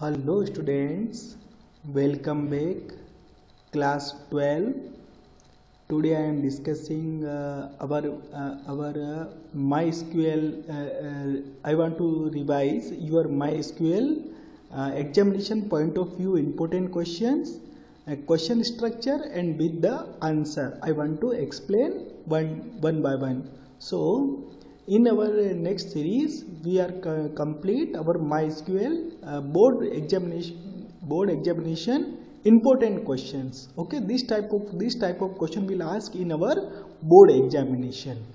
Hello students, welcome back class 12. Today I am discussing our MySQL. I want to revise your MySQL examination point of view important questions, question structure and with the answer. I want to explain one by one. So in our next series we are complete our MySQL board examination important questions. Okay, this type of question will ask in our board examination.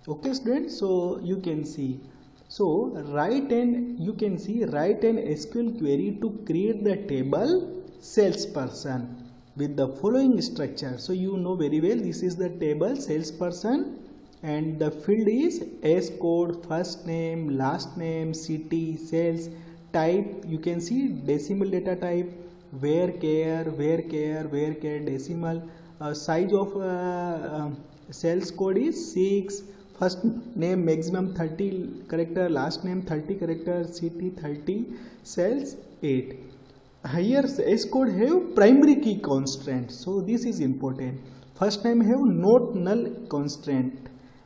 Okay students, so you can see, so write an SQL query to create the table salesperson with the following structure. So you know very well this is the table salesperson and the field is S code, first name, last name, city, sales, type. You can see decimal data type, varchar, decimal, size of sales code is 6, first name maximum 30 character, last name 30 character, city 30, sales 8. Here S code have primary key constraint, so this is important. First name have not null constraint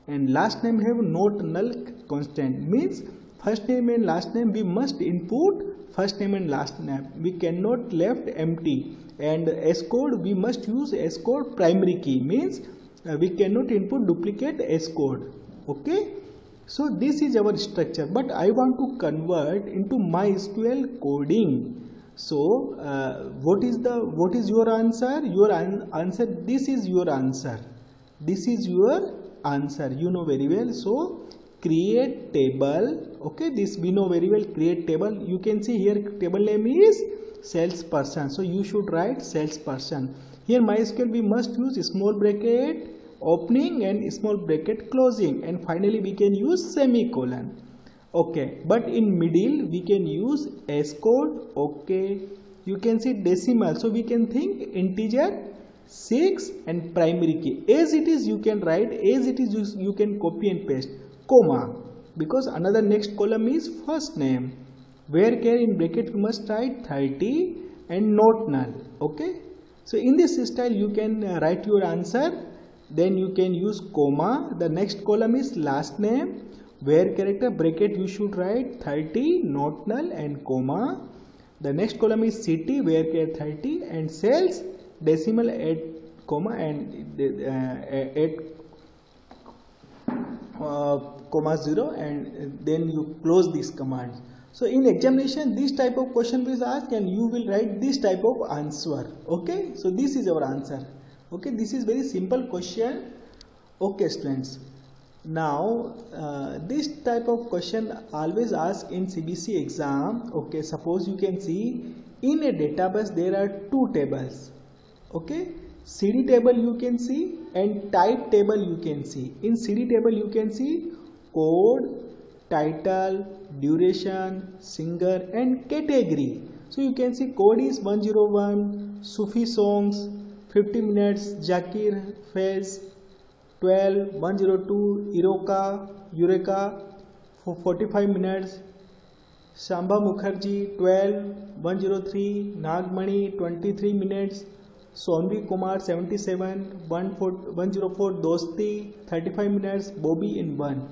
and last name have not null constraint, means first name and last name we must input first name and last name, we cannot left empty. And S code we must use S code primary key, means we cannot input duplicate S code. Okay, so this is our structure, but I want to convert into MySQL coding. So what is your answer? Your answer, this is your answer, this is your answer, you know very well. So create table. Okay, this we know very well, create table. You can see here table name is salesperson, so you should write salesperson. Here MySQL we must use small bracket opening and small bracket closing, and finally we can use semicolon. Okay, but in middle we can use S code. Okay, you can see decimal, so we can think integer 6 and primary key as it is, you can write as it is, you can copy and paste, comma, because another next column is first name, varchar in bracket you must write 30 and not null. Okay, so in this style you can write your answer, then you can use comma, the next column is last name, where character bracket you should write 30 not null and comma, the next column is city, varchar 30 and sales decimal 8 comma and 8 comma 0, and then you close this command. So in examination this type of question will ask and you will write this type of answer. Okay, so this is our answer. Okay, this is very simple question. Okay students, now this type of question always asked in CBC exam. Okay, suppose you can see in a database there are two tables. Okay, CD table you can see and type table you can see. In CD table you can see code, title, duration, singer and category. So you can see code is 101, Sufi songs, 50 minutes, Zakir Fez, 12, 102, Eureka for 45 minutes, Shambha Mukherjee 12, 103, Nagmani 23 minutes, Sonvi Kumar 77, 104 Dosti 35 minutes, Bobby in 1.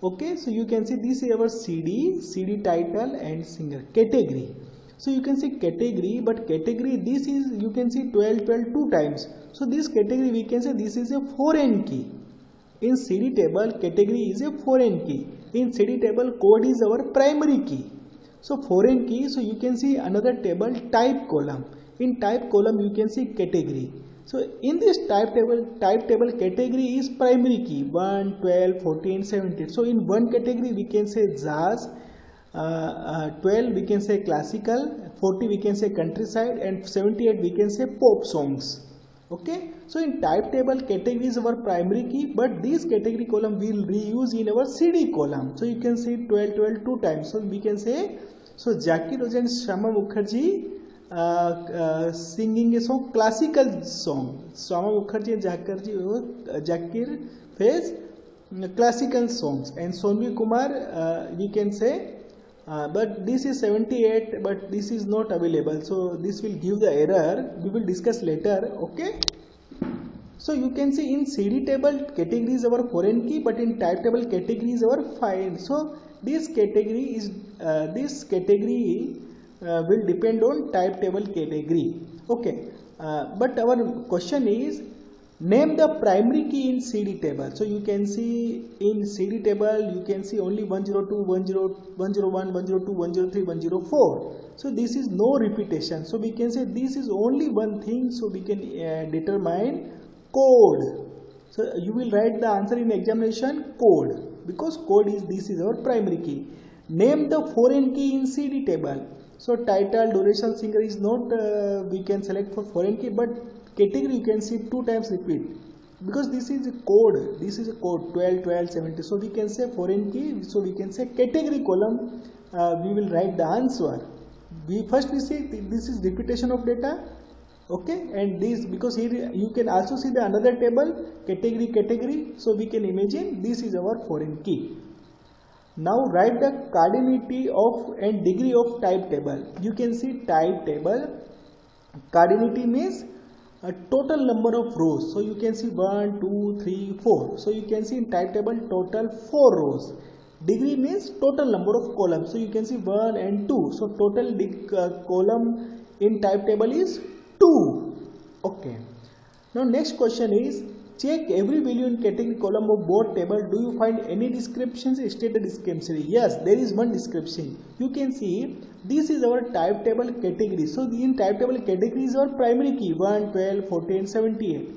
Okay, so you can see this is our CD title and singer. Category, so you can see category, but category this is, you can see 12 two times, so this category we can say this is a foreign key. In CD table category is a foreign key, in CD table code is our primary key, so foreign key. So you can see another table type column, in type column you can see category. So in this type table category is primary key 1, 12, 14, 17. So in one category we can say jazz, 12 we can say classical, 40 we can say countryside and 78 we can say pop songs. Okay, so in type table category is our primary key, but this category column we will reuse in our CD column. So you can see 12 two times, so we can say, so Zakir Hussain, Shama Mukherjee singing a song, classical song, Shama Mukherjee and Zakir Fez classical songs, and Sonvi Kumar we can say but this is 78, but this is not available, so this will give the error. We will discuss later. Okay, so you can see in CD table category is our foreign key, but in type table category is our find. So this category will depend on type table category. Okay, but our question is, name the primary key in CD table. So you can see in CD table you can see only 102, 101, 102, 103, 104. So this is no repetition. So we can say this is only one thing. So we can determine code. So you will write the answer in examination code, because code is, this is our primary key. Name the foreign key in CD table. So title, duration, singer is not we can select for foreign key, but category you can see 2 times repeat, because this is a code. This is a code 12, 12, 70. So we can say foreign key. So we can say category column. We will write the answer. We see this is repetition of data. Okay, and this, because here you can also see the another table category. So we can imagine this is our foreign key. Now write the cardinality of and degree of type table. You can see type table cardinality means a total number of rows. So you can see 1, 2, 3, 4. So you can see in type table total 4 rows. Degree means total number of columns. So you can see 1 and 2. So total column in type table is 2. Okay. Now next question is, check every value in category column of both table. Do you find any descriptions? State the description. Yes, there is one description. You can see this is our type table category. So in type table category is our primary key 1, 12, 14, 78.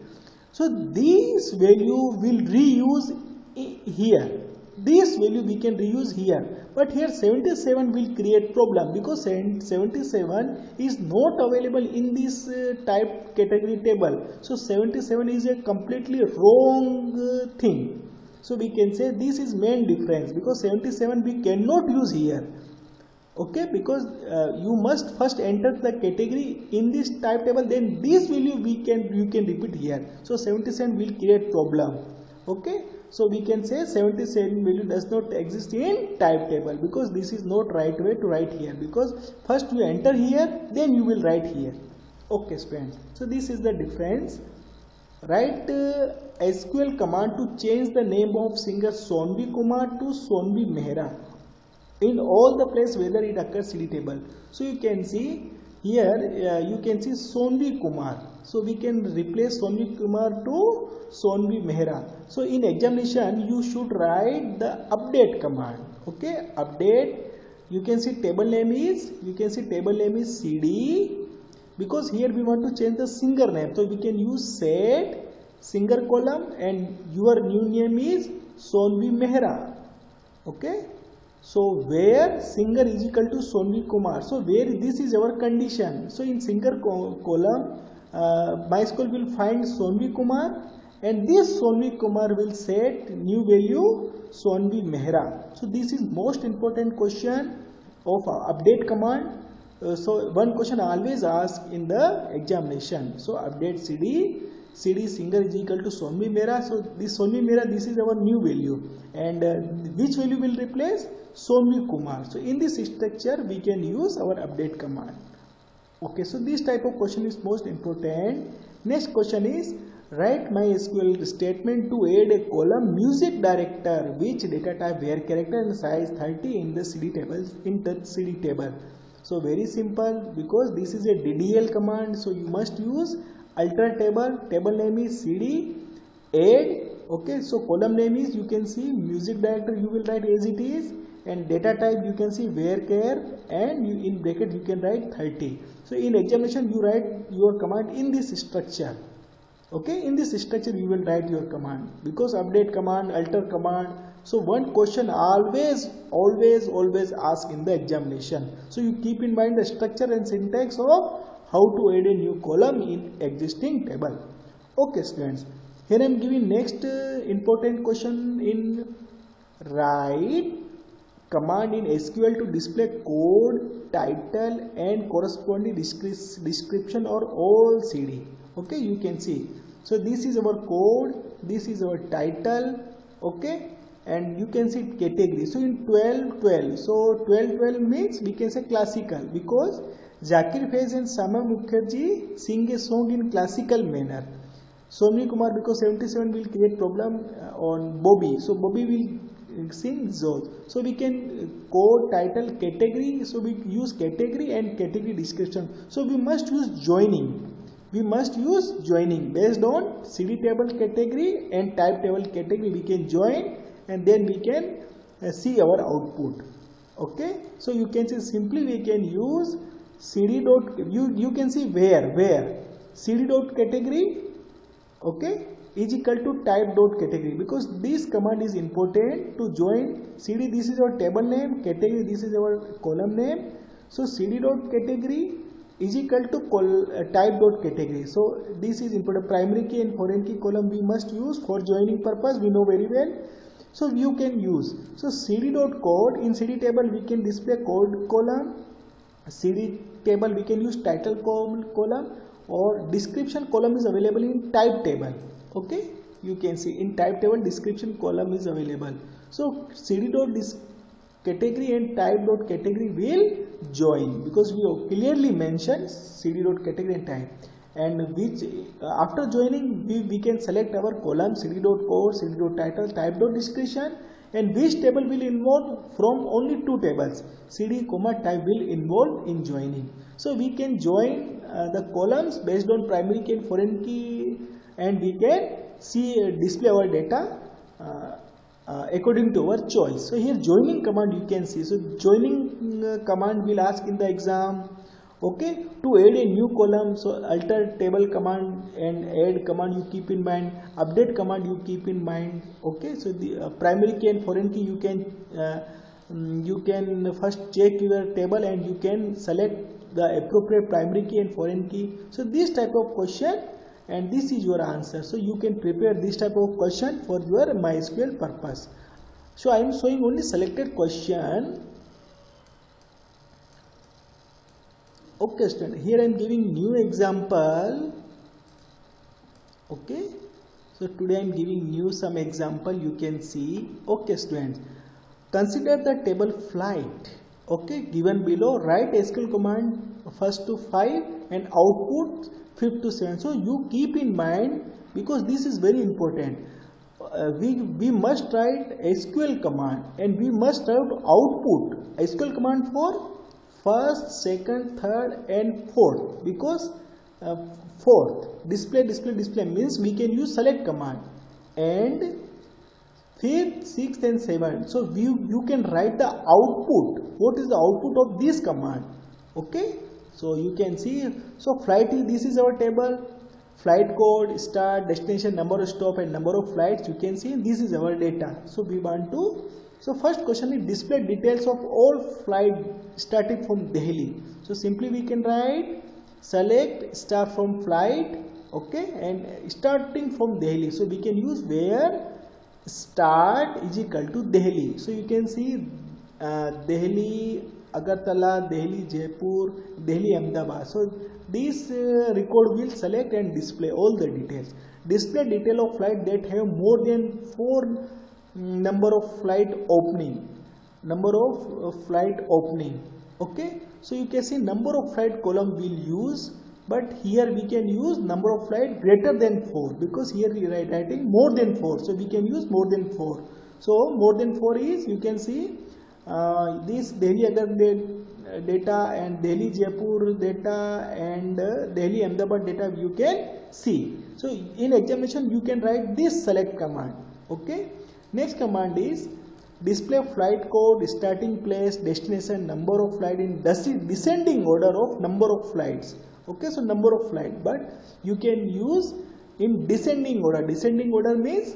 So this value will reuse here. This value we can reuse here. But here 77 will create problem, because 77 is not available in this type category table. So 77 is a completely wrong thing. So we can say this is main difference, because 77 we cannot use here. Okay, because you must first enter the category in this type table, then this value you can repeat here. So 77 will create problem. Okay, so we can say 77 value does not exist in type table, because this is not right way to write here, because first you enter here, then you will write here. Okay students, so this is the difference. Write SQL command to change the name of singer Sonvi Kumar to Sonvi Mehra in all the place whether it occurs CD table. So you can see here you can see Sonvi Kumar. So we can replace Sonvi Kumar to Sonvi Mehra. So in examination you should write the update command. Okay, update. You can see table name is CD, because here we want to change the singer name. So we can use set singer column, and your new name is Sonvi Mehra. Okay. So where singer is equal to Sonvi Kumar. So where this is our condition. So in singer column MySQL will find Sonvi Kumar, and this Sonvi Kumar will set new value Sonvi Mehra. So this is most important question of update command. So one question always asked in the examination. So update CD singer is equal to Sonvi Mehra. So this Sonvi Mehra, this is our new value, and which value will replace Sonvi Kumar. So in this structure we can use our update command. Okay, so this type of question is most important. Next question is, write MySQL statement to add a column music director, which data type where character and size 30 in the CD table. So very simple, because this is a DDL command, so you must use alter table name is CD, add. Okay, so column name is, you can see music director, you will write as it is, and data type you can see where, and in bracket you can write 30. So in examination you write your command in this structure. Okay, in this structure you will write your command, because update command, alter command. So one question always ask in the examination. So you keep in mind the structure and syntax of how to add a new column in existing table. Okay students, here I am giving next important question in write command in SQL to display code, title and corresponding description or all CD. Okay, you can see. So this is our code, this is our title, okay, and you can see category. So in 12-12, so 12-12 means we can say classical, because Zakir Faiz and Sama Mukherjee sing a song in classical manner. Somni Kumar, because 77 will create problem on Bobby, so Bobby will sing Zod. So we can code title category, so we use category and category description. So we must use joining. We must use joining based on CD table category and type table category. We can join and then we can see our output. Okay, so you can see simply we can use CD dot, you can see where CD dot category, okay, is equal to type dot category, because this command is important to join CD. This is our table name, category this is our column name. So CD dot category is equal to type dot category. So this is important. Primary key and foreign key column we must use for joining purpose, we know very well. So you can use, so CD dot code, in CD table we can display code column, CD table we can use title column, or description column is available in type table. Okay, you can see in type table description column is available. So CD dot category and type dot category will join, because we have clearly mentioned CD dot category and type, and which after joining we can select our column CD dot code, CD dot title, type dot description, and which table will involve from only two tables, CD comma type will involve in joining. So we can join the columns based on primary key and foreign key, and we can see display our data according to our choice. So here joining command you can see. So joining command will ask in the exam. Okay, to add a new column, so alter table command and add command you keep in mind, update command you keep in mind. Okay, so the primary key and foreign key you can first check your table and you can select the appropriate primary key and foreign key. So this type of question, and this is your answer. So you can prepare this type of question for your MySQL purpose. So I am showing only selected question. Okay student, here I am giving new example. Okay, so today I am giving new some example, you can see. Okay students, consider the table flight, okay, given below. Write SQL command first to 5 and output 5 to 7. So you keep in mind, because this is very important. We must write SQL command and we must write output SQL command for first, second, third and fourth, because fourth display means we can use select command, and fifth, sixth and seventh. So you can write the output. What is the output of this command? Okay, so you can see. So flight, this is our table. Flight code, start, destination, number of stop and number of flights, you can see this is our data. So we want to, so first question is display details of all flight starting from Delhi. So simply we can write select start from flight, okay, and starting from Delhi. So we can use where start is equal to Delhi. So you can see Delhi, Agartala, Delhi, Jaipur, Delhi, Ahmedabad. So this record will select and display all the details. Display detail of flight that have more than 4 number of flight opening. Okay, so you can see number of flight column will use, but here we can use number of flight greater than 4, because here we are writing more than 4, so we can use more than 4. So more than 4 is, you can see this Delhi Agar data and Delhi Jaipur data and Delhi Ahmedabad data you can see. So in examination you can write this select command. Okay, next command is display flight code, starting place, destination, number of flight in descending order of number of flights. Okay, so number of flight, but you can use in descending order. Descending order means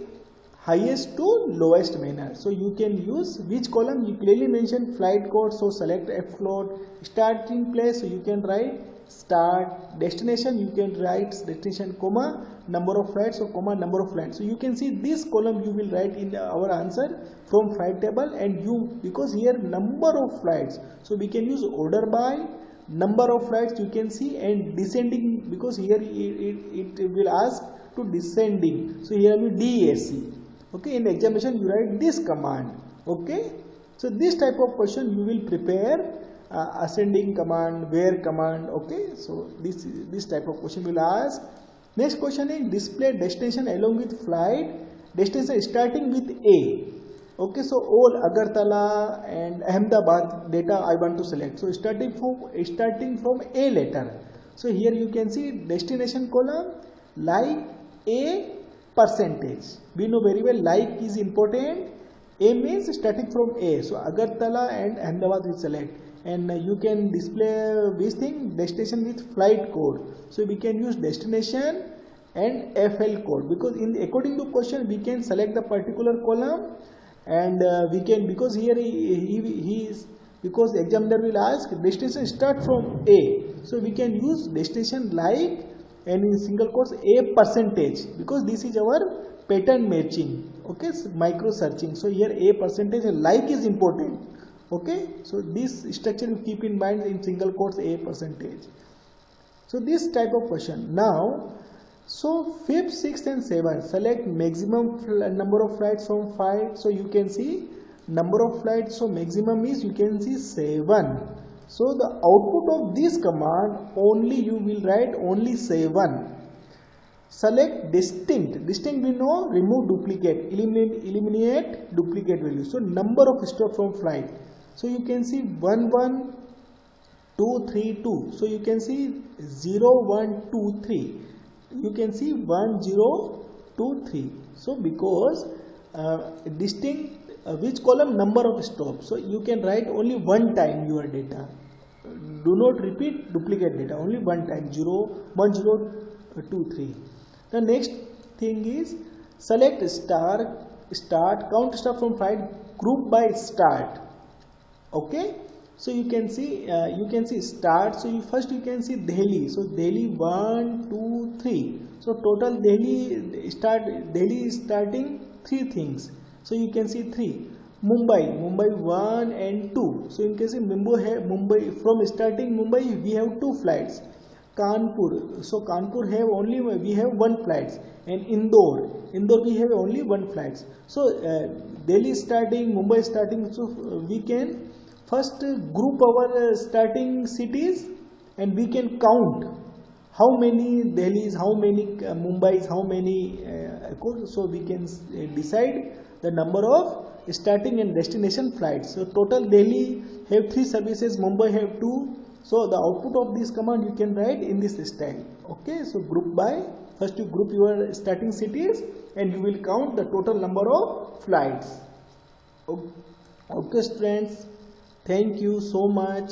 highest to lowest manner. So you can use which column, you clearly mention flight code, so select F float. Starting place, so you can write start. Destination, you can write destination comma number of flights, so comma number of flights. So you can see this column you will write in our answer from flight table, and you, because here number of flights, so we can use order by number of flights, you can see, and descending, because here it will ask to descending, so here will DAC. Okay, in examination you write this command. Okay, so this type of question you will prepare. Ascending command, where command. Okay, so this type of question will ask. Next question is display destination along with flight destination starting with A. Okay, so all Agartala and Ahmedabad data I want to select. So starting from A letter. So here you can see destination column like A percentage. We know very well like is important. A means starting from A. So Agartala and Ahmedabad we select. And you can display this thing destination with flight code. So we can use destination and FL code, because according to question we can select the particular column, and we can, because here he is, because the examiner will ask destination start from A, so we can use destination like and in single quotes A percentage, because this is our pattern matching. Okay, so micro searching. So here A percentage and like is important. Okay, so this structure you keep in mind in single quotes A percentage. So this type of question. Now, so 5th, 6th and 7th select maximum number of flights from 5. So you can see number of flights. So maximum is, you can see 7. So the output of this command only you will write only 7. Select distinct. Distinct we know, remove duplicate, eliminate duplicate value. So number of stop from flight. So you can see 1 1 2 3 2. So you can see 0 1 2 3. You can see 1 0 2 3. So because distinct which column, number of stops. So you can write only one time your data. Do not repeat duplicate data. Only one time. 0 1 0 2 3. The next thing is select start count start from flight group by start. Okay, so you can see start. So first you can see Delhi. So Delhi 1 2 3. So total Delhi is starting 3 things. So you can see 3. Mumbai 1 and 2. So you can see Mumbai from starting Mumbai we have 2 flights. Kanpur, so Kanpur have only, we have 1 flights, and Indore we have only 1 flights. So Delhi starting, Mumbai starting. So we can first group our starting cities, and we can count how many Delhis, how many Mumbais, how many so we can decide the number of starting and destination flights. So total Delhi have 3 services, Mumbai have 2. So the output of this command you can write in this style. Okay, so group by, first you group your starting cities and you will count the total number of flights. Okay students, thank you so much.